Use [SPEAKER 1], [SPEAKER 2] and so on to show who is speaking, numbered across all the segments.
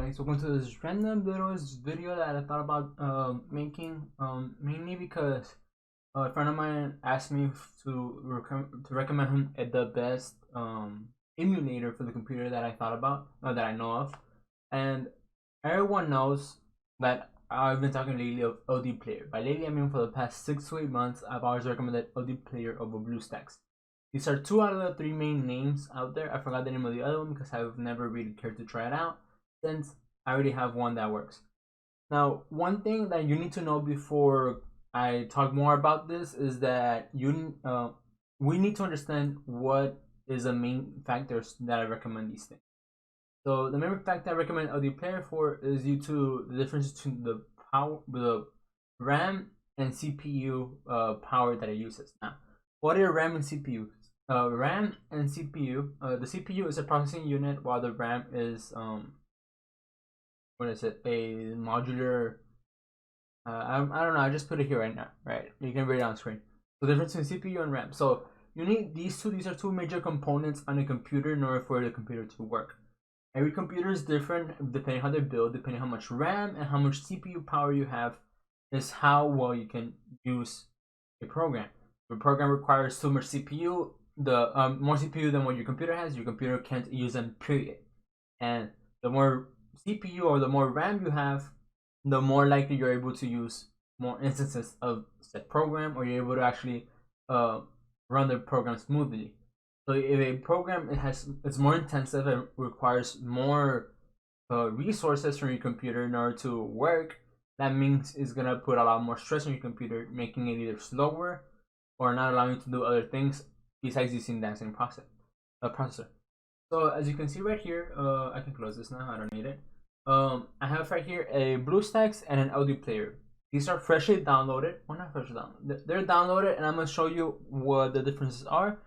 [SPEAKER 1] guys, welcome to this random little video that I thought about making, mainly because a friend of mine asked me to recommend him the best emulator for the computer that I thought about, or that I know of. And everyone knows that I've been talking lately of OD Player. By lately I mean for the past 6 to 8 months, I've always recommended OD Player over BlueStacks. These are 2 out of the 3 main names out there. I forgot the name of the other one because I've never really cared to try it out, since I already have one that works. Now, one thing that you need to know before I talk more about this is that we need to understand what is the main factors that I recommend these things. So the main factor I recommend OD Player for is due to the difference between the RAM and CPU power that it uses. Now, what are RAM and CPU? RAM and CPU. The CPU is a processing unit, while the RAM is what is it? A modular. I don't know. I just put it here right now. Right, you can read it on screen. So the difference between CPU and RAM. So you need these two. These are 2 major components on a computer in order for the computer to work. Every computer is different depending how they're built, depending how much RAM and how much CPU power you have, is how well you can use a program. If a program requires too much CPU, the more CPU than what your computer has, your computer can't use them, period. And the more CPU or the more RAM you have, the more likely you're able to use more instances of said program, or you're able to actually run the program smoothly. So if a program it's more intensive and requires more resources from your computer in order to work, that means it's gonna put a lot more stress on your computer, making it either slower or not allowing you to do other things besides using that same processor. So as you can see right here, I can close this now. I don't need it. I have right here a BlueStacks and an OD Player. These are freshly downloaded. Well, not freshly downloaded. They're downloaded, and I'm gonna show you what the differences are.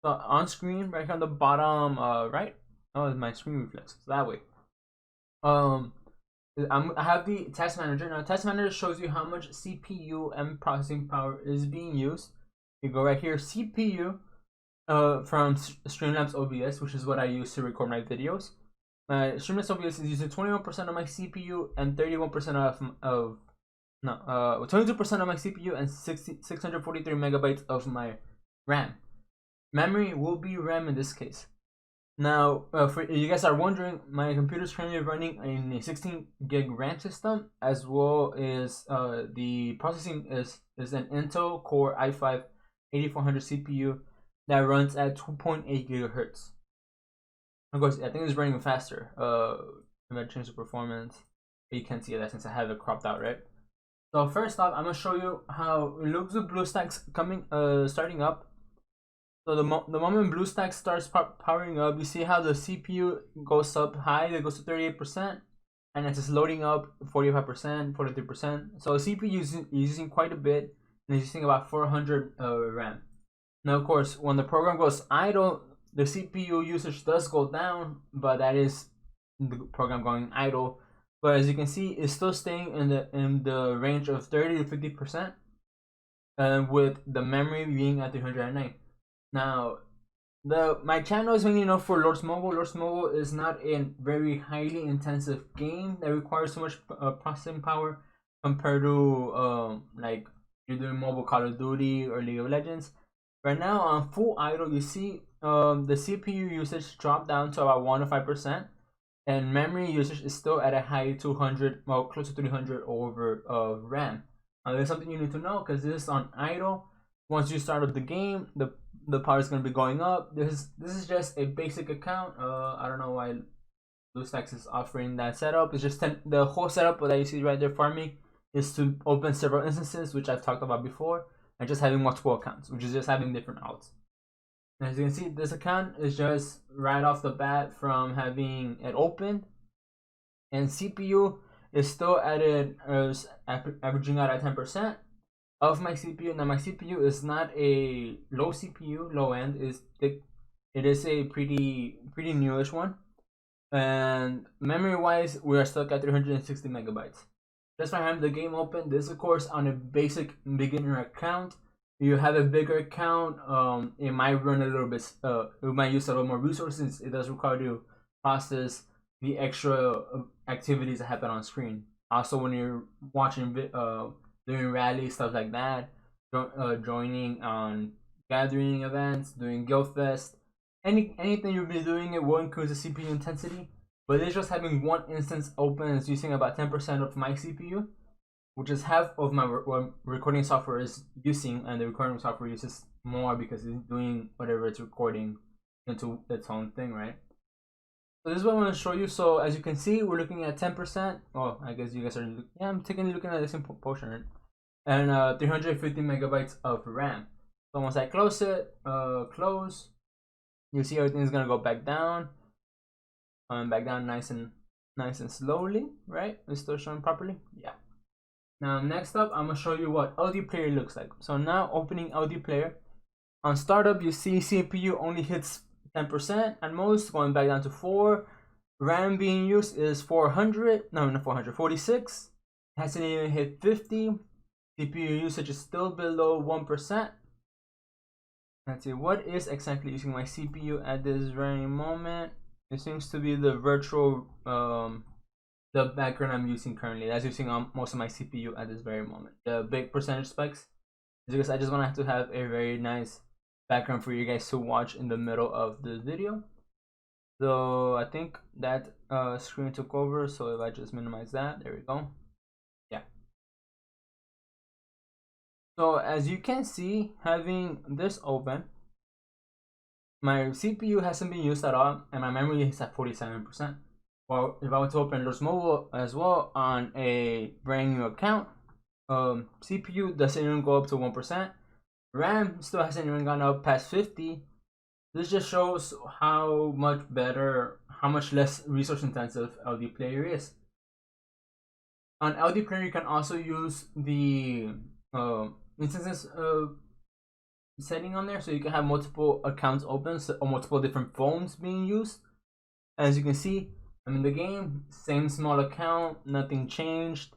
[SPEAKER 1] So on screen, right here on the bottom, right. Oh, my screen reflects that way. I have the test manager. Now, test manager shows you how much CPU and processing power is being used. You go right here, CPU, from Streamlabs OBS, which is what I use to record my videos. Streamlabs OBS is using 21% of my CPU and 31% of 22% of my CPU and 643 megabytes of my RAM. Memory will be RAM in this case. Now, for you guys are wondering, my computer is currently running in a 16 gig RAM system, as well as the processing is an Intel Core i5 8400 CPU that runs at 2.8 gigahertz. Of course, I think it's running faster. I'm gonna change the performance. You can't see that since I have it cropped out, right? So first off, I'm gonna show you how it looks with BlueStacks starting up. So the moment BlueStacks starts powering up, you see how the CPU goes up high. It goes to 38%, and it's just loading up 45%, 43%. So CPU is using quite a bit, and it's using about 400 RAM. Now, of course, when the program goes idle, the CPU usage does go down, but that is the program going idle. But as you can see, it's still staying in the range of 30 to 50%, with the memory being at 309. Now, my channel is mainly known for Lords Mobile. Lords Mobile is not a very highly intensive game that requires so much processing power compared to like you're doing mobile Call of Duty or League of Legends. Right now on full idle, you see the CPU usage dropped down to about 1 to 5%, and memory usage is still at a high 200, well, close to 300 over RAM. Now, there's something you need to know, because this is on idle. Once you start up the game, the power is going to be going up. This is just a basic account. I don't know why BlueStacks is offering that setup. It's just the whole setup that you see right there for me is to open several instances, which I've talked about before, and just having multiple accounts, which is just having different outs. And as you can see, this account is just right off the bat from having it opened, and CPU is still averaging out at 10% of my CPU. Now, my CPU is not a low CPU, low end. It is a pretty newish one, and memory wise, we are stuck at 360 megabytes. Just by having the game open. This, of course, on a basic beginner account. If you have a bigger account, it might run a little bit. It might use a little more resources. It does require to process the extra activities that happen on screen. Also, when you're watching doing rallies, stuff like that, joining on gathering events, doing guild fest, anything you'll be doing, it will increase the CPU intensity. But it's just having one instance open is using about 10% of my CPU, which is half of my recording software is using, and the recording software uses more because it's doing whatever it's recording into its own thing, right? So this is what I want to show you. So as you can see, we're looking at 10%. Oh, I guess you guys are, yeah, I'm looking at this in proportion, right? And 350 megabytes of RAM. So once I close it, close, you see everything is gonna go back down. Back down nice and slowly, right? It's still showing properly, yeah. Now next up, I'm gonna show you what LD Player looks like. So now opening LD Player, on startup you see CPU only hits 10% at most, going back down to 4. RAM being used is 400, no, not 400, 46. Hasn't even hit 50. CPU usage is still below 1%. Let's see, what is exactly using my CPU at this very moment? It seems to be the virtual, the background I'm using currently. That's using most of my CPU at this very moment. The big percentage spikes is because I just want to have a very nice background for you guys to watch in the middle of the video. So I think that screen took over, so if I just minimize that, there we go. Yeah. So as you can see, having this open, my CPU hasn't been used at all, and my memory is at 47%. Well, if I were to open Los Mobile as well on a brand new account, CPU doesn't even go up to 1%. RAM still hasn't even gone up past 50. This just shows how much better, how much less resource intensive LD Player is. On LD Player, you can also use the instances setting on there, so you can have multiple accounts open, or multiple different phones being used. As you can see, I'm in the game, same small account, nothing changed,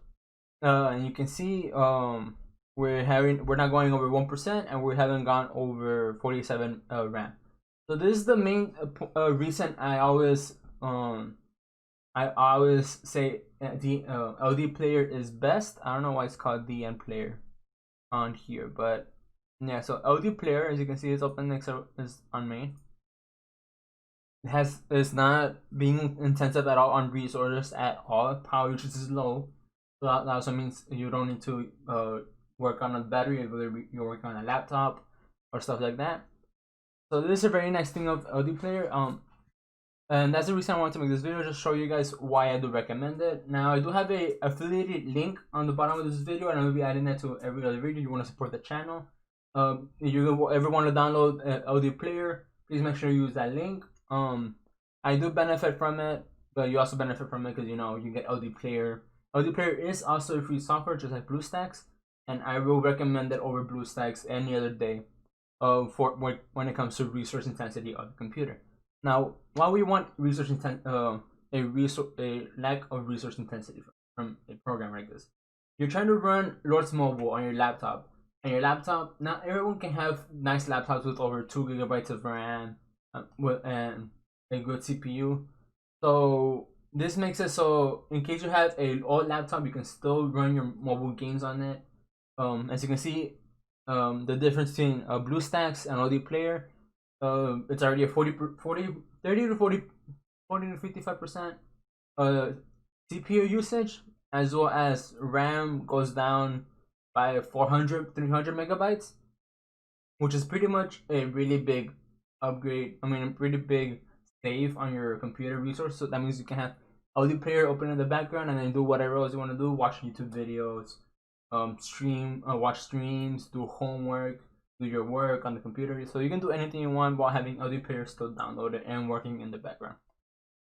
[SPEAKER 1] and you can see we're not going over 1%, and we haven't gone over 47 RAM. So this is the main reason I always say the LD Player is best. I don't know why it's called DN Player on here, but yeah. So LD Player, as you can see, is open next is on main. It's not being intensive at all on resources at all. Power usage is low, so that also means you don't need to work on a battery, whether you're working on a laptop or stuff like that. So this is a very nice thing of LD Player. And that's the reason I wanted to make this video, just show you guys why I do recommend it. Now I do have a affiliated link on the bottom of this video, and I will be adding that to every other video. You want to support the channel. If you ever want to download LD Player, please make sure you use that link. I do benefit from it, but you also benefit from it because you get LD Player. LD Player is also a free software, just like BlueStacks, and I will recommend it over BlueStacks any other day. For when it comes to resource intensity of the computer. Now, why we want a lack of resource intensity from a program like this? You're trying to run Lords Mobile on your laptop, and your laptop, not everyone can have nice laptops with over 2 gigabytes of RAM and a good CPU. So this makes it so in case you have an old laptop, you can still run your mobile games on it. As you can see, the difference between BlueStacks and LD Player, it's already a 30 to 55% CPU usage, as well as RAM goes down by 300 megabytes, which is pretty much a really big upgrade. I mean, a pretty big save on your computer resource. So that means you can have LD Player open in the background and then do whatever else you want to do, watch YouTube videos, watch streams, do homework, do your work on the computer. So you can do anything you want while having LD Player still downloaded and working in the background.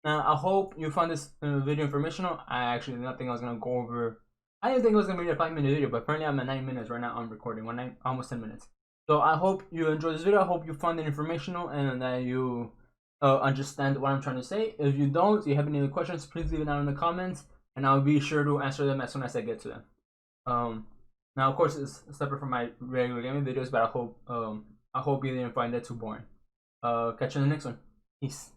[SPEAKER 1] Now I hope you found this video informational. I actually didn't think I was gonna go over. I didn't think it was gonna be a 5-minute video, but apparently I'm at 9 minutes right now on recording. Almost 10 minutes. So I hope you enjoyed this video. I hope you found it informational and that you understand what I'm trying to say. If you don't, you have any other questions, please leave it down in the comments, and I'll be sure to answer them as soon as I get to them. Now of course it's separate from my regular gaming videos, but I hope you didn't find that too boring. Catch you in the next one. Peace.